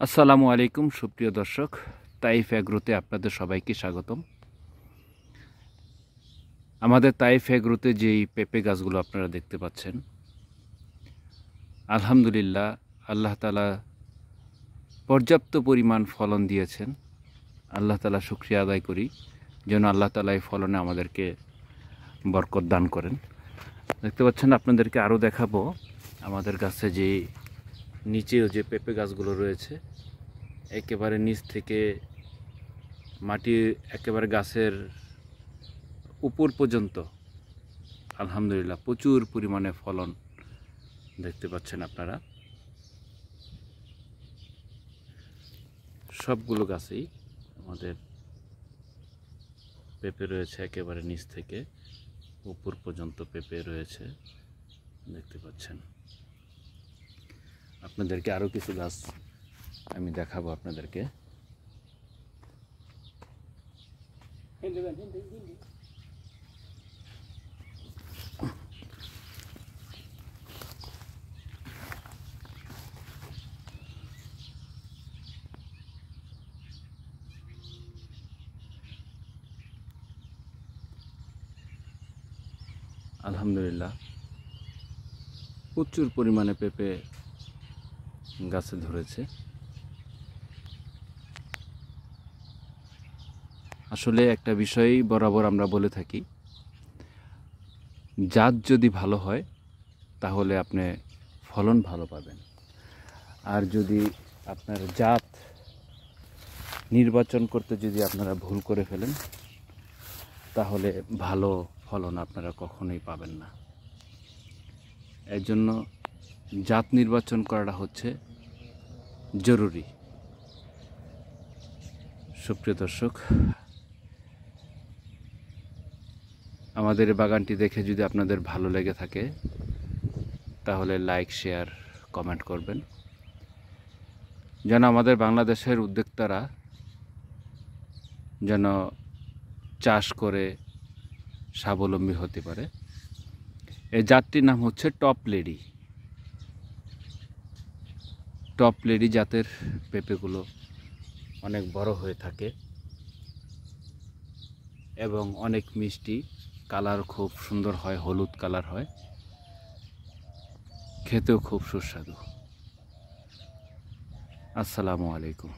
আসসালামু আলাইকুম সুপ্রিয় দর্শক, তাইফ এগ্রোতে আপনাদের সবাইকে স্বাগতম। আমাদের তাইফ এগ্রোতে যেই পেঁপে গাছগুলো আপনারা দেখতে পাচ্ছেন, আলহামদুলিল্লাহ আল্লাহ তাআলা পর্যাপ্ত পরিমাণ ফলন দিয়েছেন। আল্লাহ তাআলা শুকরিয়া আদায় করি যেন আল্লাহ তাআলা এই ফলনে আমাদেরকে বরকত দান করেন। দেখতে পাচ্ছেন, আপনাদেরকে আরও দেখাবো আমাদের গাছে যে নিচেও যে পেঁপে গাছগুলো রয়েছে, একেবারে নিচ থেকে মাটি একেবারে গাছের উপর পর্যন্ত আলহামদুলিল্লাহ প্রচুর পরিমাণে ফলন দেখতে পাচ্ছেন আপনারা। সবগুলো গাছেই আমাদের পেঁপে রয়েছে, একেবারে নিচ থেকে উপর পর্যন্ত পেঁপে রয়েছে দেখতে পাচ্ছেন। আপনাদেরকে আরও কিছু গাছ আমি দেখাবো আপনাদেরকে। আলহামদুলিল্লাহ প্রচুর পরিমাণে পেঁপে গাছে ধরেছে। আসলে একটা বিষয় বরাবর আমরা বলে থাকি, জাত যদি ভালো হয় তাহলে আপনি ফলন ভালো পাবেন, আর যদি আপনার জাত নির্বাচন করতে যদি আপনারা ভুল করে ফেলেন তাহলে ভালো ফলন আপনারা কখনোই পাবেন না। এর জন্য জাত নির্বাচন করাটা হচ্ছে জরুরি। সুপ্রিয় দর্শক, আমাদের এই বাগানটি দেখে যদি আপনাদের ভালো লেগে থাকে তাহলে লাইক, শেয়ার, কমেন্ট করবেন, যেন আমাদের বাংলাদেশের উদ্যোক্তারা যেন চাষ করে স্বাবলম্বী হতে পারে। এই জাতটির নাম হচ্ছে টপ লেডি। টপ লেডি জাতের পেঁপেগুলো অনেক বড় হয়ে থাকে এবং অনেক মিষ্টি, কালার খুব সুন্দর হয়, হলুদ কালার হয়, খেতেও খুব সুস্বাদু। আসসালামু আলাইকুম।